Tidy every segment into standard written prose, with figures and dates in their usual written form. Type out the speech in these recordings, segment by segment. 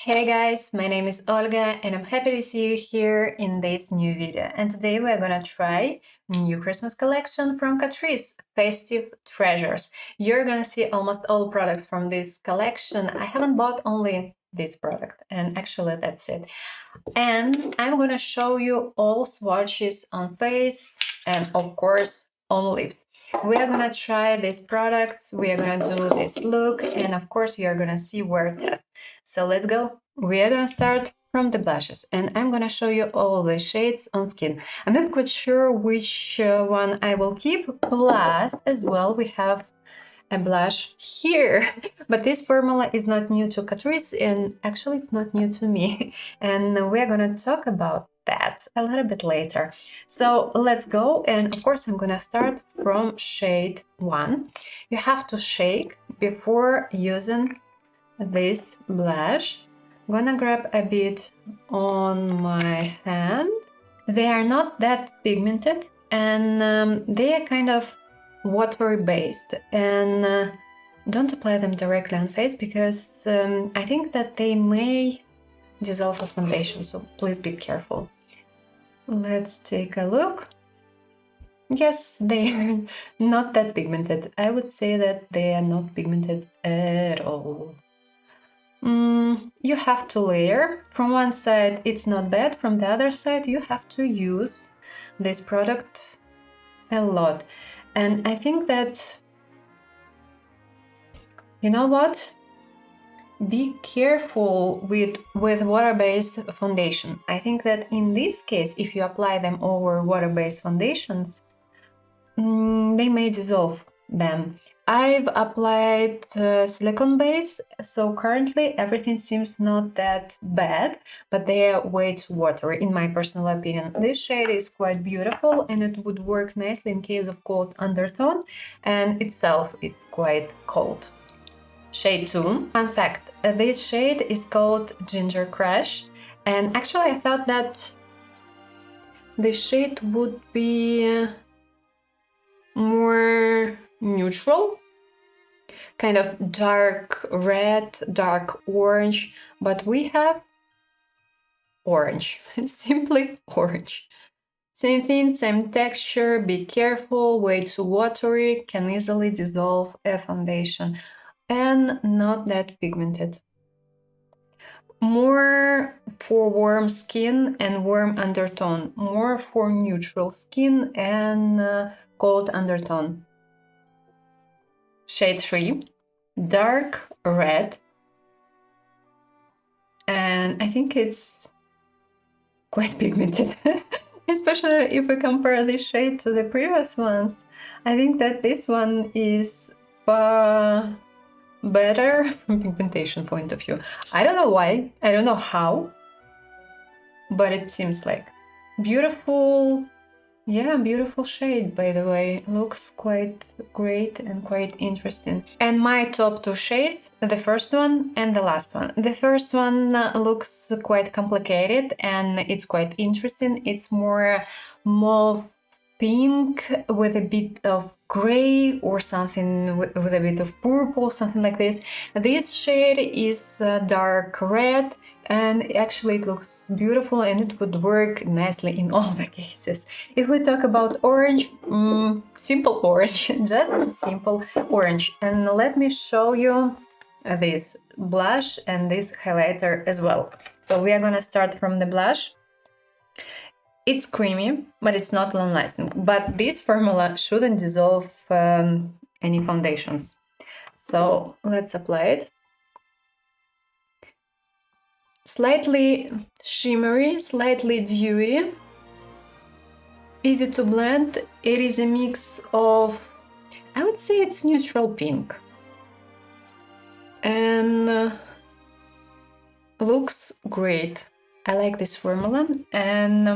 Hey guys, my name is Olga and I'm happy to see you here in this new video. And today we're gonna try new Christmas collection from Catrice, Festive Treasures. You're gonna see almost all products from this collection. I haven't bought only this product and actually that's it. And I'm gonna show you all swatches on face and of course on lips. We are gonna try these products, we are gonna do this look, and of course you're gonna see wear test. So let's go. We are gonna start from the blushes and I'm gonna show you all the shades on skin. I'm not quite sure which one I will keep, plus as well we have a blush here. But this formula is not new to Catrice and actually it's not new to me. And we're gonna talk about that a little bit later. So let's go. And of course I'm gonna start from shade 1. You have to shake before using this blush. I'm gonna grab a bit on my hand. They are not that pigmented and they are kind of watery based, and don't apply them directly on face because I think that they may dissolve a foundation, so please be careful. Let's take a look. Yes, they are not that pigmented. I would say that they are not pigmented at all. You have to layer. From one side it's not bad, from the other side you have to use this product a lot. And I think that, you know what? Be careful with water-based foundation. I think that in this case, if you apply them over water-based foundations, they may dissolve them. I've applied silicone base, so currently everything seems not that bad, but they are way too watery in my personal opinion. This shade is quite beautiful and it would work nicely in case of cold undertone, and itself it's quite cold. Shade 2. Fun fact, this shade is called Gingercrush, and actually I thought that this shade would be more neutral, kind of dark red, dark orange, but we have orange, simply orange. Same thing, same texture, be careful, way too watery, can easily dissolve a foundation, and not that pigmented. More for warm skin and warm undertone, more for neutral skin and cold undertone. Shade 3, dark red, and I think it's quite pigmented, especially if we compare this shade to the previous ones. I think that this one is far better from pigmentation point of view. I don't know why, I don't know how, but it seems like beautiful. Yeah, beautiful shade, by the way. Looks quite great and quite interesting. And my top 2 shades, the first one and the last one. The first one looks quite complicated and it's quite interesting. It's more mauve pink with a bit of gray or something with a bit of purple, something like this. This shade is dark red, and actually it looks beautiful and it would work nicely in all the cases. If we talk about orange, simple orange, just simple orange. And let me show you this blush and this highlighter as well. So we are gonna start from the blush. It's creamy, but it's not long-lasting. But this formula shouldn't dissolve any foundations. So let's apply it. Slightly shimmery, slightly dewy, easy to blend. It is a mix of, I would say it's neutral pink, and looks great. I like this formula, and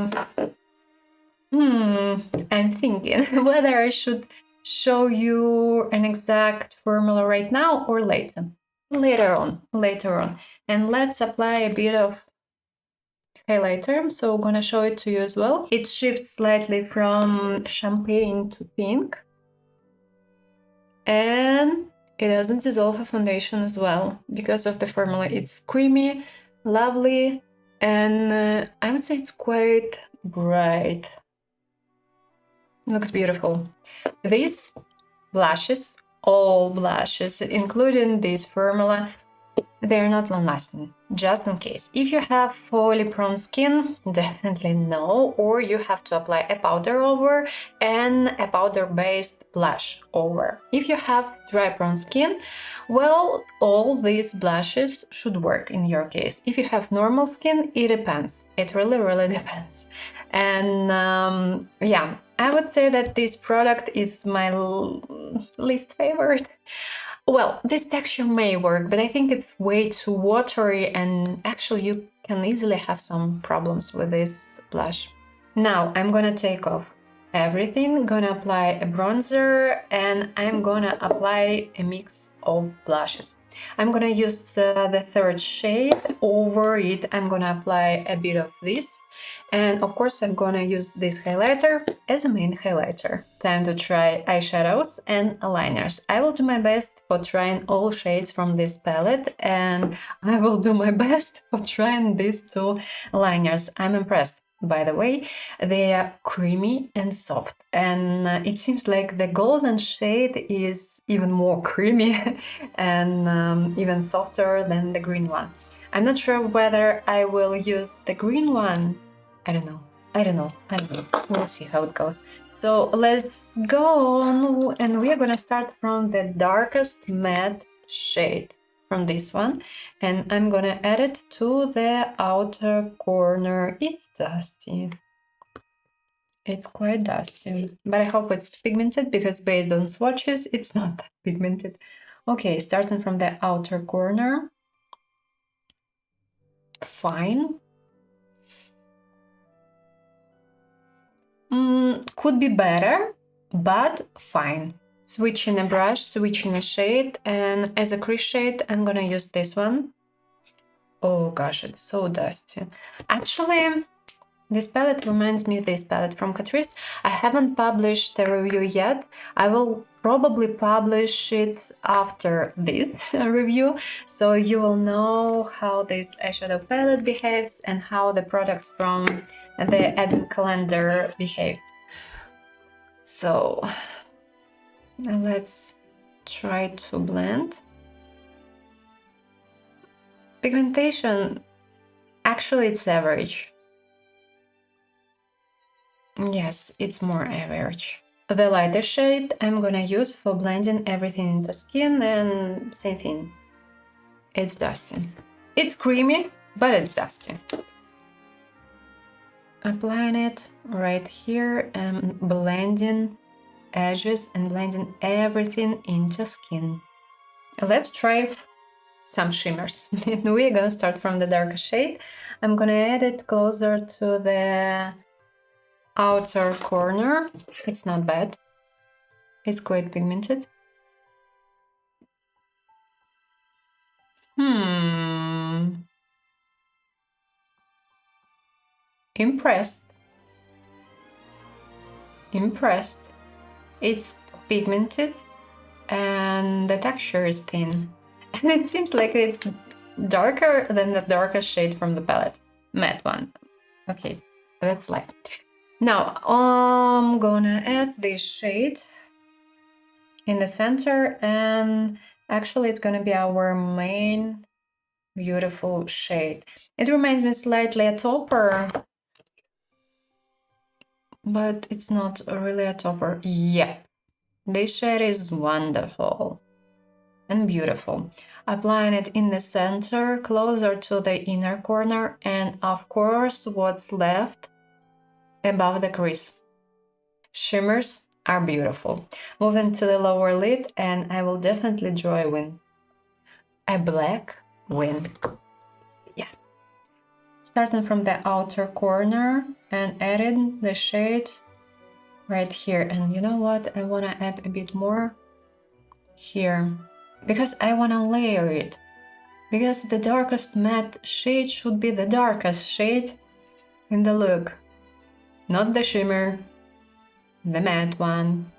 I'm thinking whether I should show you an exact formula right now or later on. And let's apply a bit of highlighter, so I'm gonna show it to you as well. It shifts slightly from champagne to pink, and it doesn't dissolve a foundation as well because of the formula. It's creamy, lovely, and I would say it's quite bright. Looks beautiful. These blushes, all blushes, including this formula, they're not long-lasting, just in case. If you have oily prone skin, definitely no, or you have to apply a powder over and a powder-based blush over. If you have dry prone skin, well, all these blushes should work in your case. If you have normal skin, it depends. It really depends. And yeah, I would say that this product is my least favorite. Well, this texture may work, but I think it's way too watery, and actually you can easily have some problems with this blush. Now I'm gonna take off everything, gonna apply a bronzer, and I'm gonna apply a mix of blushes. I'm gonna use the third shade. Over it I'm gonna apply a bit of this, and of course I'm gonna use this highlighter as a main highlighter. Time to try eyeshadows and liners. I will do my best for trying all shades from this palette, and I will do my best for trying these two liners. I'm impressed. By the way, they are creamy and soft, and it seems like the golden shade is even more creamy and even softer than the green one. I'm not sure whether I will use the green one. I don't know. We'll see how it goes. So let's go on, and we are gonna start from the darkest matte shade from this one, and I'm gonna add it to the outer corner. It's dusty. It's quite dusty, but I hope it's pigmented, because based on swatches, it's not that pigmented. Okay, starting from the outer corner. Fine. Could be better, but fine. Switching a brush, switching a shade, and as a crease shade, I'm gonna use this one. Oh gosh, it's so dusty. Actually, this palette reminds me of this palette from Catrice. I haven't published the review yet. I will probably publish it after this review, so you will know how this eyeshadow palette behaves and how the products from the advent calendar behave. So let's try to blend. Pigmentation, actually it's average. Yes, it's more average. The lighter shade I'm gonna use for blending everything into skin, and same thing. It's dusty. It's creamy, but it's dusty. Applying it right here and blending edges and blending everything into skin. Let's try some shimmers. We're gonna start from the darker shade. I'm gonna add it closer to the outer corner. It's not bad. It's quite pigmented. Impressed. It's pigmented and the texture is thin. And it seems like it's darker than the darkest shade from the palette. Matte one. Okay, that's light. Now I'm gonna add this shade in the center, and actually it's gonna be our main beautiful shade. It reminds me slightly of topper, but it's not really a topper. Yeah, this shade is wonderful and beautiful. Applying it in the center, closer to the inner corner, and of course what's left above the crease. Shimmers are beautiful. Moving to the lower lid, and I will definitely draw a wing. A black wing. Yeah. Starting from the outer corner and adding the shade right here. And you know what? I want to add a bit more here, because I want to layer it. Because the darkest matte shade should be the darkest shade in the look. Not the shimmer, the matte one.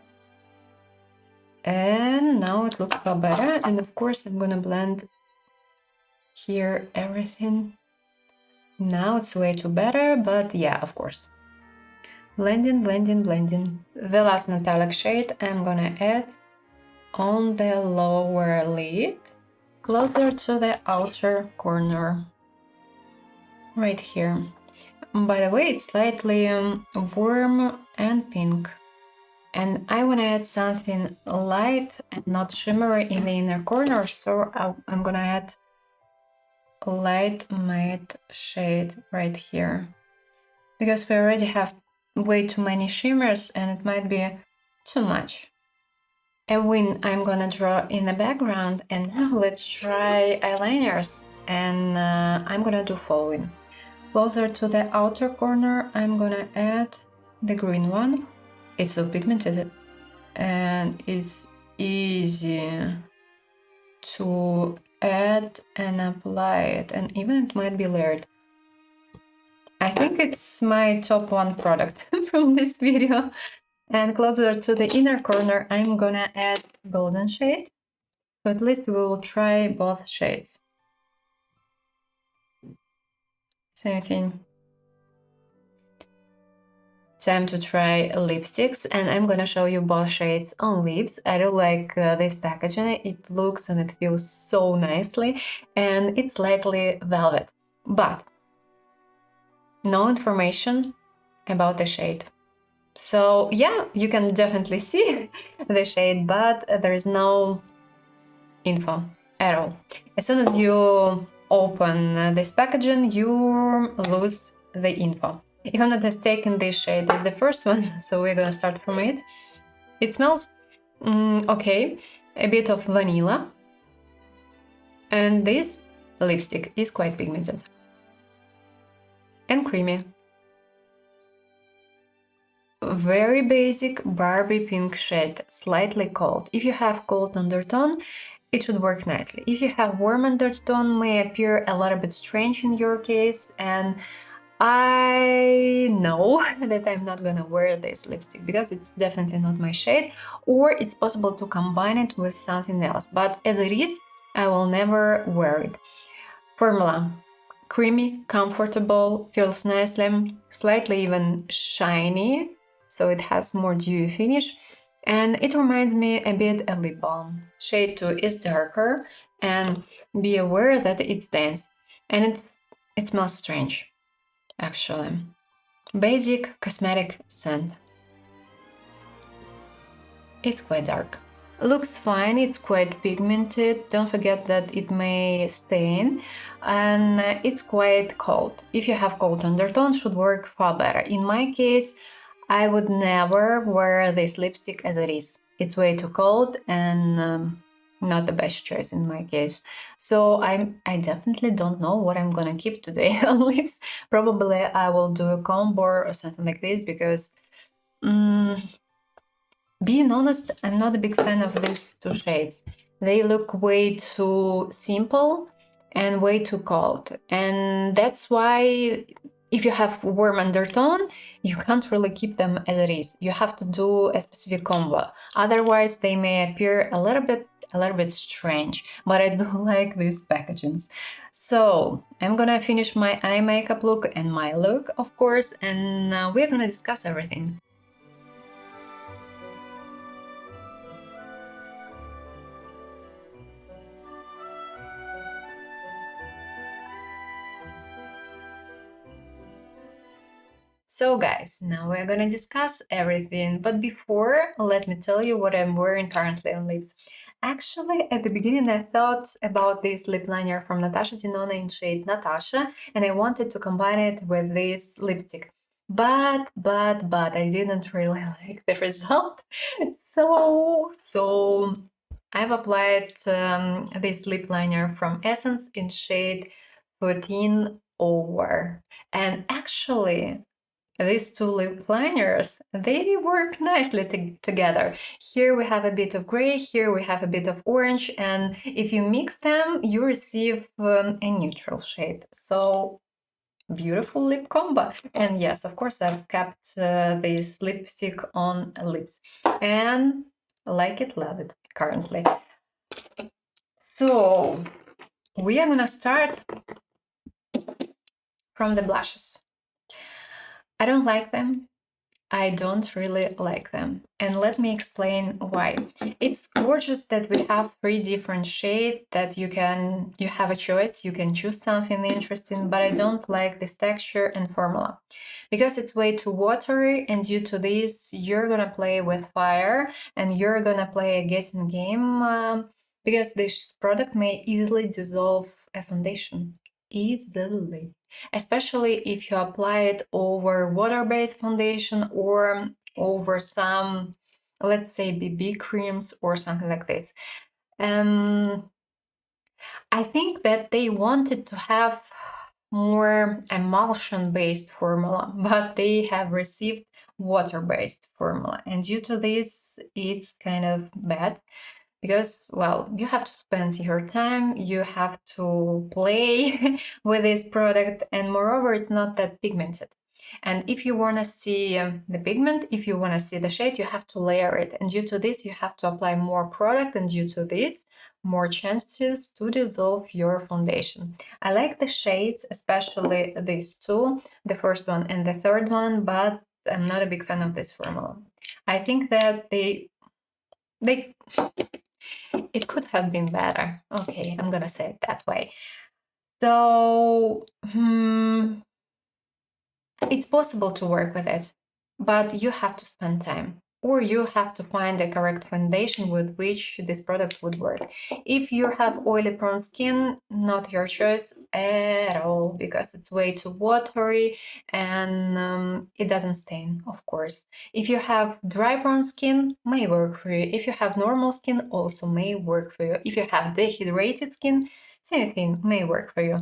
And now it looks far better. And of course I'm gonna blend here everything Now it's way too better, but yeah, of course. Blending, blending, blending. The last metallic shade I'm gonna add on the lower lid, closer to the outer corner, right here. By the way, it's slightly warm and pink. And I want to add something light and not shimmery in the inner corner, so I'm gonna add a light matte shade right here. Because we already have way too many shimmers and it might be too much. A wing I'm gonna draw in the background, and now let's try eyeliners. And I'm gonna do following. Closer to the outer corner, I'm gonna add the green one. It's so pigmented and it's easy to add and apply it, and even it might be layered. I think it's my top one product from this video. And closer to the inner corner, I'm gonna add golden shade. So at least we will try both shades. Same thing. Time to try lipsticks, and I'm gonna show you both shades on lips. I really like this packaging. It looks and it feels so nicely, and it's likely velvet, but no information about the shade. So yeah, you can definitely see the shade, but there is no info at all. As soon as you open this packaging, you lose the info. If I'm not mistaken, this shade is the first one, so we're gonna start from it. It smells okay, a bit of vanilla, and this lipstick is quite pigmented and creamy. Very basic Barbie pink shade, slightly cold. If you have cold undertone, it should work nicely. If you have warm undertone, may appear a little bit strange in your case, and I know that I'm not gonna wear this lipstick because it's definitely not my shade, or it's possible to combine it with something else, but as it is, I will never wear it. Formula: creamy, comfortable, feels nicely, slightly even shiny, so it has more dewy finish, and it reminds me a bit of lip balm. Shade 2 is darker, and be aware that it's dense, and it smells strange, actually. Basic cosmetic scent. It's quite dark. Looks fine, it's quite pigmented, don't forget that it may stain, and it's quite cold. If you have cold undertone, should work far better. In my case, I would never wear this lipstick as it is. It's way too cold and not the best choice in my case. So I definitely don't know what I'm gonna keep today on lips. Probably I will do a combo or something like this because being honest, I'm not a big fan of these two shades. They look way too simple and way too cold. And that's why if you have warm undertone, you can't really keep them as it is. You have to do a specific combo. Otherwise, they may appear a little bit strange, but I do like these packagings. So I'm gonna finish my eye makeup look and my look, of course, and we're gonna discuss everything. So guys, now we're gonna discuss everything, but before, let me tell you what I'm wearing currently on lips. Actually, at the beginning I thought about this lip liner from Natasha Denona in shade Natasha, and I wanted to combine it with this lipstick. But I didn't really like the result. So I've applied this lip liner from Essence in shade 14 Over. And actually, these two lip liners, they work nicely together. Here we have a bit of gray, here we have a bit of orange, and if you mix them, you receive a neutral shade. So beautiful lip combo. And yes, of course, I've kept this lipstick on lips and like it, love it currently. So we are gonna start from the blushes. I don't like them. I don't really like them. And let me explain why. It's gorgeous that we have 3 different shades that you have a choice, you can choose something interesting, but I don't like this texture and formula. Because it's way too watery, and due to this, you're gonna play with fire and you're gonna play a guessing game because this product may easily dissolve a foundation. Easily. Especially if you apply it over water-based foundation or over some, let's say, BB creams or something like this. I think that they wanted to have more emulsion-based formula, but they have received water-based formula. And due to this, it's kind of bad. Because, well, you have to spend your time, you have to play with this product, and moreover, it's not that pigmented. And if you want to see the pigment, if you want to see the shade, you have to layer it. And due to this, you have to apply more product, and due to this, more chances to dissolve your foundation. I like the shades, especially these two, the first one and the third one, but I'm not a big fan of this formula. I think that they it could have been better. Okay, I'm gonna say it that way. So it's possible to work with it, but you have to spend time, or you have to find the correct foundation with which this product would work. If you have oily prone skin, not your choice at all, because it's way too watery and it doesn't stain, of course. If you have dry prone skin, may work for you. If you have normal skin, also may work for you. If you have dehydrated skin, same thing, may work for you.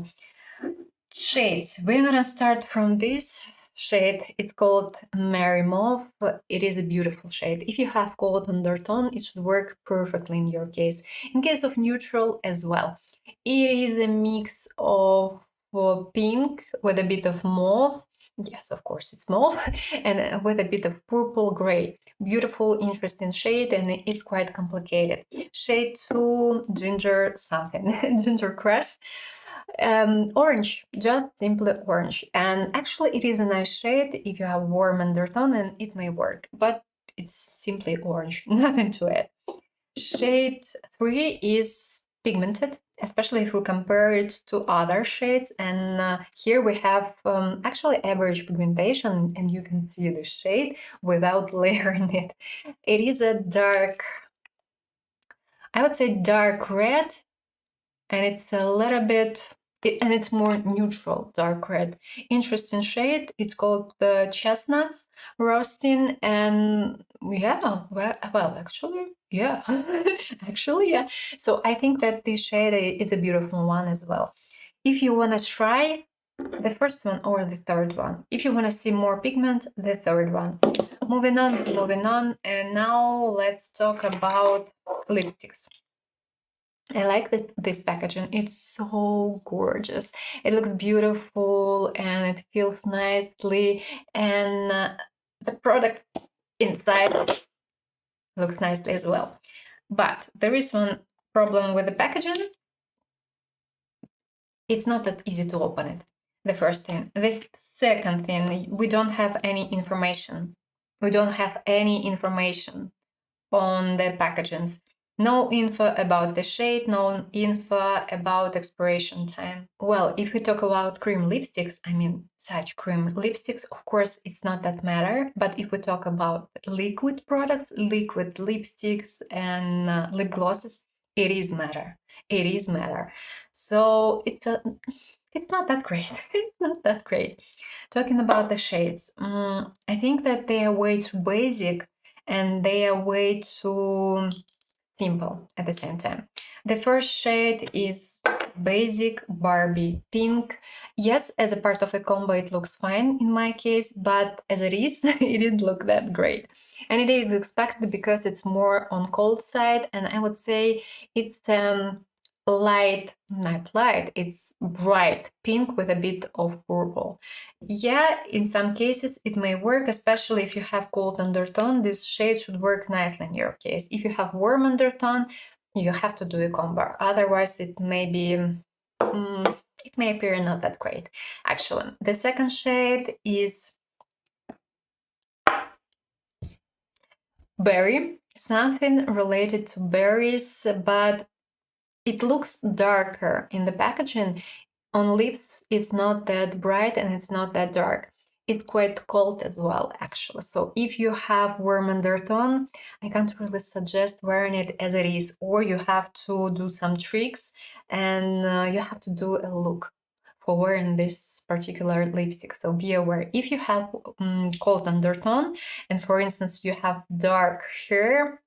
Shades. We're gonna start from this shade. It's called Merry Mauve. It is a beautiful shade. If you have cold undertone, it should work perfectly in your case. In case of neutral as well. It is a mix of pink with a bit of mauve. Yes, of course, it's mauve, and with a bit of purple gray. Beautiful, interesting shade, and it's quite complicated. Shade 2, Ginger something, Gingercrush. Orange, just simply orange. And actually it is a nice shade if you have warm undertone, and it may work, but it's simply orange, nothing to it. Shade 3 is pigmented, especially if we compare it to other shades, and here we have actually average pigmentation, and you can see the shade without layering it. It is a dark, I would say dark red, and it's a little bit, and it's more neutral dark red. Interesting shade. It's called the Chestnuts roasting, and yeah, well actually, yeah, actually, yeah. So I think that this shade is a beautiful one as well. If you want to try the first one or the third one, if you want to see more pigment, the third one. Moving on, and now let's talk about lipsticks. I like this packaging. It's so gorgeous. It looks beautiful and it feels nicely, and the product inside looks nicely as well. But there is one problem with the packaging. It's not that easy to open it. The first thing. The second thing, we don't have any information. We don't have any information on the packagings. No info about the shade, no info about expiration time. Well, if we talk about cream lipsticks, I mean such cream lipsticks, of course it's not that matter. But if we talk about liquid products, liquid lipsticks and lip glosses, it is matter. It is matter. So it's not that great. It's not that great. Talking about the shades, I think that they are way too basic and they are way too simple at the same time. The first shade is basic Barbie pink. Yes, as a part of a combo it looks fine in my case, but as it is, it didn't look that great. And it is expected because it's more on cold side, and I would say it's light, not light, it's bright pink with a bit of purple. Yeah, in some cases it may work, especially if you have cold undertone. This shade should work nicely in your case. If you have warm undertone, you have to do a combo. Otherwise, it may be it may appear not that great. Actually, the second shade is berry, something related to berries, but it looks darker in the packaging. On lips, it's not that bright and it's not that dark. It's quite cold as well, actually. So if you have warm undertone, I can't really suggest wearing it as it is, or you have to do some tricks and you have to do a look for wearing this particular lipstick. So be aware. If you have cold undertone and for instance you have dark hair,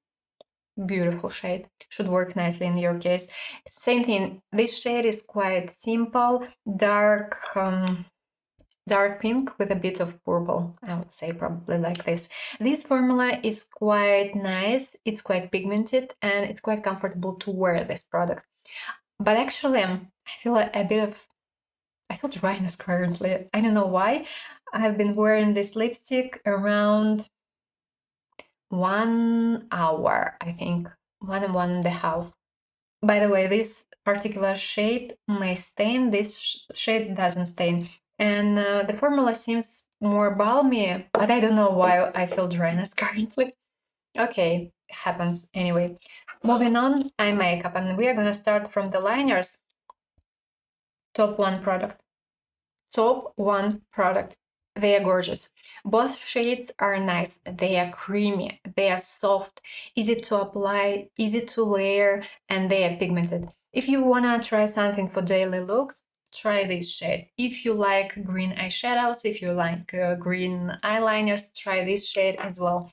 beautiful shade, should work nicely in your case. Same thing, this shade is quite simple, dark dark pink with a bit of purple, I would say, probably like this. This formula is quite nice, it's quite pigmented and it's quite comfortable to wear this product. But actually I feel I feel dryness currently. I don't know why. I've been wearing this lipstick around 1 hour, I think, 1.5. By the way, this particular shade may stain, this shade doesn't stain. And the formula seems more balmy, but I don't know why I feel dryness currently. Okay, happens anyway. Moving on, eye makeup, and we are gonna start from the liners. Top one product. Top one product. They are gorgeous. Both shades are nice. They are creamy. They are soft, easy to apply, easy to layer, and they are pigmented. If you wanna try something for daily looks, try this shade. If you like green eyeshadows, if you like green eyeliners, try this shade as well.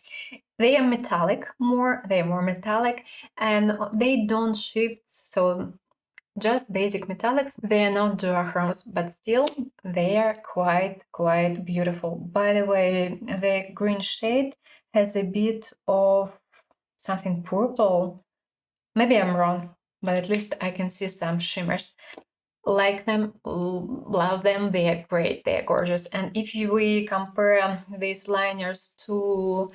They are metallic more, they are more metallic, and they don't shift, so just basic metallics. They are not duochromes, but still they are quite beautiful. By the way, the green shade has a bit of something purple. Maybe I'm wrong, but at least I can see some shimmers. Like them, love them, they are great, they are gorgeous. And if we compare these liners to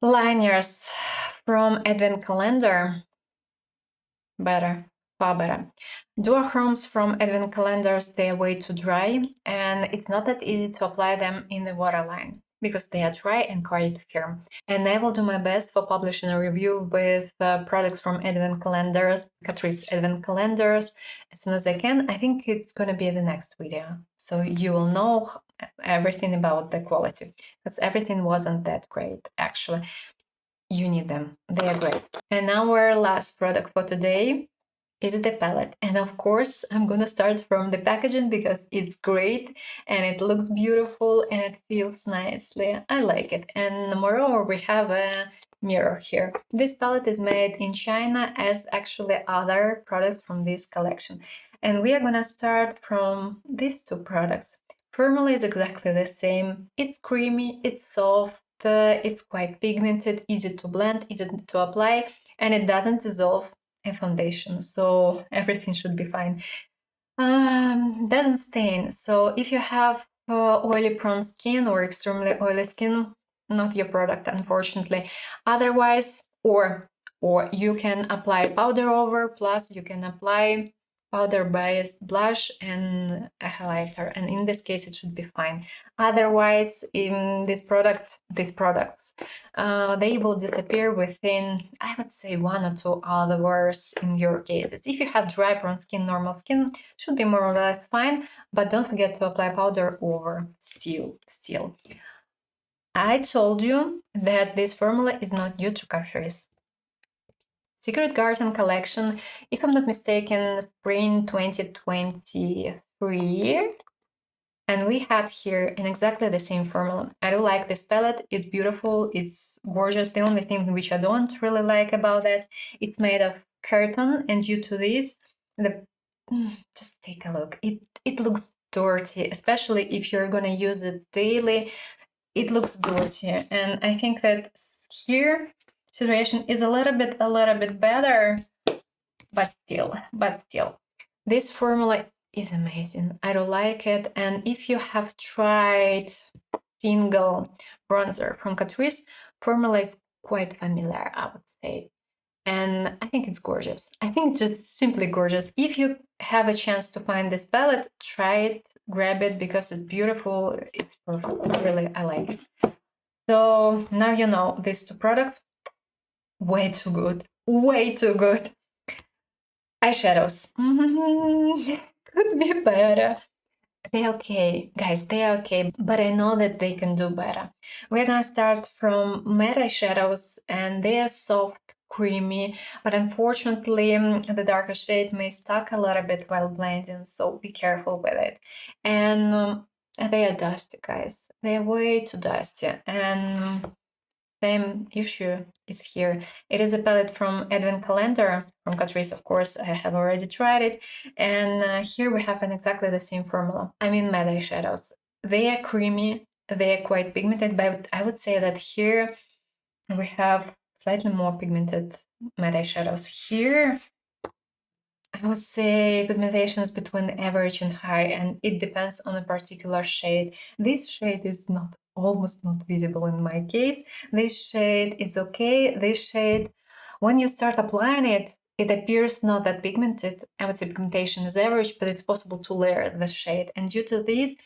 liners from Advent Calendar, better, far better. Duochromes from Advent calendars, they are way too dry, and it's not that easy to apply them in the waterline because they are dry and quite firm. And I will do my best for publishing a review with products from Advent calendars, Catrice Advent calendars, as soon as I can. I think it's gonna be the next video, so you will know everything about the quality, because everything wasn't that great actually. You need them, they are great. And our last product for today is the palette, and of course I'm gonna start from the packaging because it's great and it looks beautiful and it feels nicely. I like it, and moreover we have a mirror here. This palette is made in China, as actually other products from this collection, and we are gonna start from these two products. Formula is exactly the same. It's creamy, it's soft, it's quite pigmented, easy to blend, easy to apply, and it doesn't dissolve a foundation, so everything should be fine. Doesn't stain, so if you have oily prone skin or extremely oily skin, not your product, unfortunately. Otherwise, or you can apply powder over, plus you can apply powder based blush and a highlighter, and in this case it should be fine. Otherwise, in these products they will disappear within, I would say, 1 or 2 hours in your cases. If you have dry prone skin, normal skin should be more or less fine, but don't forget to apply powder over still. I told you that this formula is not new to Catrice. Secret Garden collection, if I'm not mistaken, spring 2023. And we had here in exactly the same formula. I do like this palette, it's beautiful, it's gorgeous. The only thing which I don't really like about it, it's made of carton, and due to this, just take a look. It looks dirty, especially if you're gonna use it daily. It looks dirty, and I think that here situation is a little bit better, but still, this formula is amazing. I do like it, and if you have tried single bronzer from Catrice, formula is quite familiar, I would say. And I think it's gorgeous. I think just simply gorgeous. If you have a chance to find this palette, try it, grab it, because it's beautiful. It's perfect. Really, I like it. So now you know these two products. Way too good. Way too good. Eyeshadows. Could be better. They're okay, guys, they're okay, but I know that they can do better. We're gonna start from matte eyeshadows, and they are soft, creamy, but unfortunately the darker shade may stuck a little bit while blending, so be careful with it. And they are dusty, guys. They are way too dusty, and same issue is here. It is a palette from Advent Calendar from Catrice, of course. I have already tried it. And here we have exactly the same formula. I mean, matte eyeshadows. They are creamy, they are quite pigmented, but I would say that here we have slightly more pigmented matte eyeshadows. Here, I would say pigmentation is between average and high, and it depends on a particular shade. This shade is almost not visible in my case. This shade is okay. This shade, when you start applying it, it appears not that pigmented. I would say pigmentation is average, but it's possible to layer the shade. And due to this,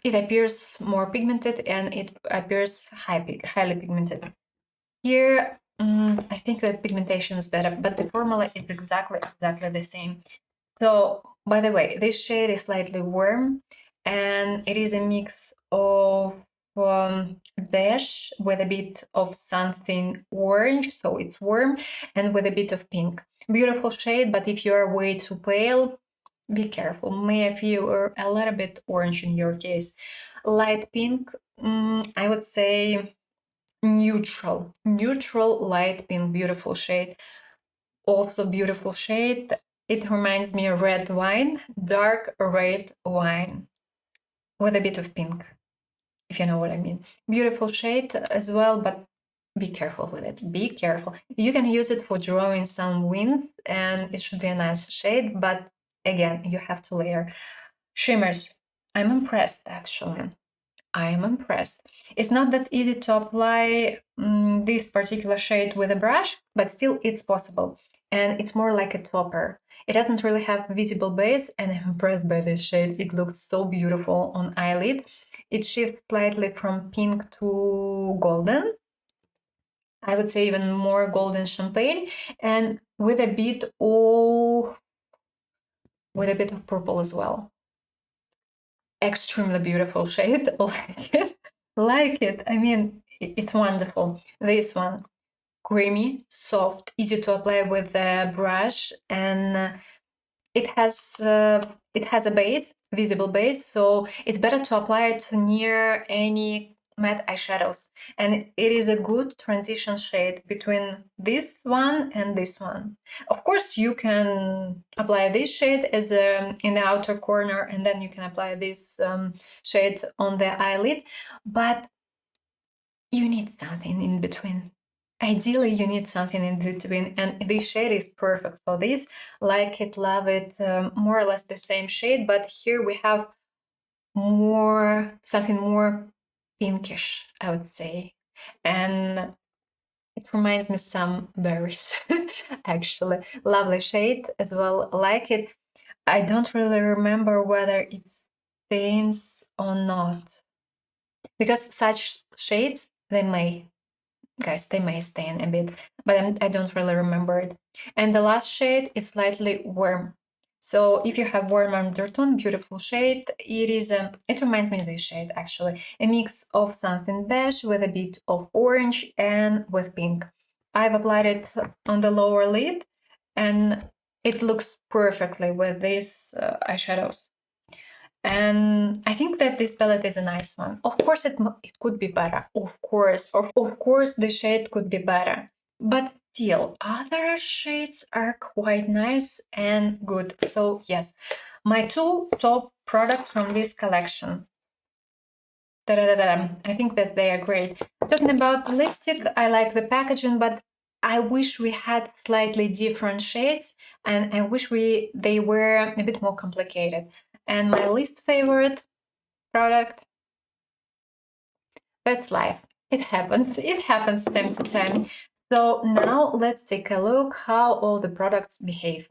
it appears more pigmented and it appears highly pigmented. Here, I think that pigmentation is better, but the formula is exactly the same. So, by the way, this shade is slightly warm, and it is a mix of beige with a bit of something orange, so it's warm, and with a bit of pink. Beautiful shade, but if you're way too pale, be careful. May appear a little bit orange in your case. Light pink, I would say neutral light pink, beautiful shade. Also beautiful shade. It reminds me of red wine, dark red wine with a bit of pink, if you know what I mean. Beautiful shade as well, but be careful with it. Be careful. You can use it for drawing some wings, and it should be a nice shade, but again, you have to layer. Shimmers. I'm impressed, actually. I am impressed. It's not that easy to apply this particular shade with a brush, but still it's possible. And it's more like a topper. It doesn't really have visible base, and I'm impressed by this shade. It looks so beautiful on eyelid. It shifts slightly from pink to golden. I would say even more golden champagne, and with a bit of purple as well. Extremely beautiful shade. Like it. Like it. I mean, it's wonderful. This one, creamy, soft, easy to apply with a brush, and it has a base, visible base, so it's better to apply it near any matte eyeshadows, and it is a good transition shade between this one and this one. Of course, you can apply this shade as in the outer corner, and then you can apply this shade on the eyelid, but you need something in between. Ideally, you need something in between, and this shade is perfect for this. Like it, love it, more or less the same shade, but here we have something more pinkish, I would say, and it reminds me some berries. Actually, lovely shade as well. Like it. I don't really remember whether it stains or not, because such shades, they may stain a bit, but I don't really remember it. And the last shade is slightly warm. So if you have warm undertone, beautiful shade. It reminds me of this shade, actually. A mix of something beige with a bit of orange and with pink. I've applied it on the lower lid, and it looks perfectly with these eyeshadows. And I think that this palette is a nice one. Of course, it could be better. Of course, the shade could be better. But still, other shades are quite nice and good. So yes, my two top products from this collection. I think that they are great. Talking about lipstick, I like the packaging, but I wish we had slightly different shades, and I wish they were a bit more complicated. And my least favorite product, that's life. It happens. It happens time to time. So now let's take a look how all the products behave.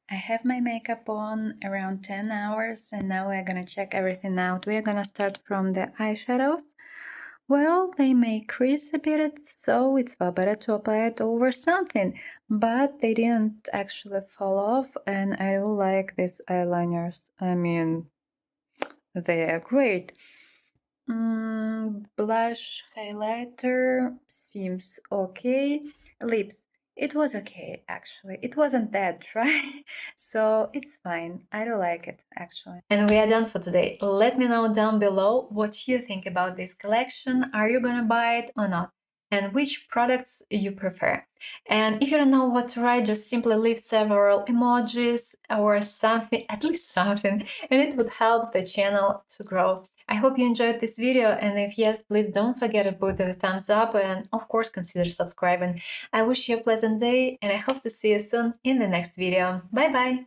I have my makeup on around 10 hours and now we're gonna check everything out. We're gonna start from the eyeshadows. Well, they may crease a bit, so it's far better to apply it over something, but they didn't actually fall off, and I do like these eyeliners. I mean, they are great. Blush highlighter seems okay. Lips, it was okay actually. It wasn't that dry, so it's fine. I do like it actually. And we are done for today. Let me know down below what you think about this collection. Are you gonna buy it or not? And which products you prefer. And if you don't know what to write, just simply leave several emojis or something, at least something, and it would help the channel to grow. I hope you enjoyed this video, and if yes, please don't forget to put a thumbs up and of course consider subscribing. I wish you a pleasant day and I hope to see you soon in the next video. Bye bye!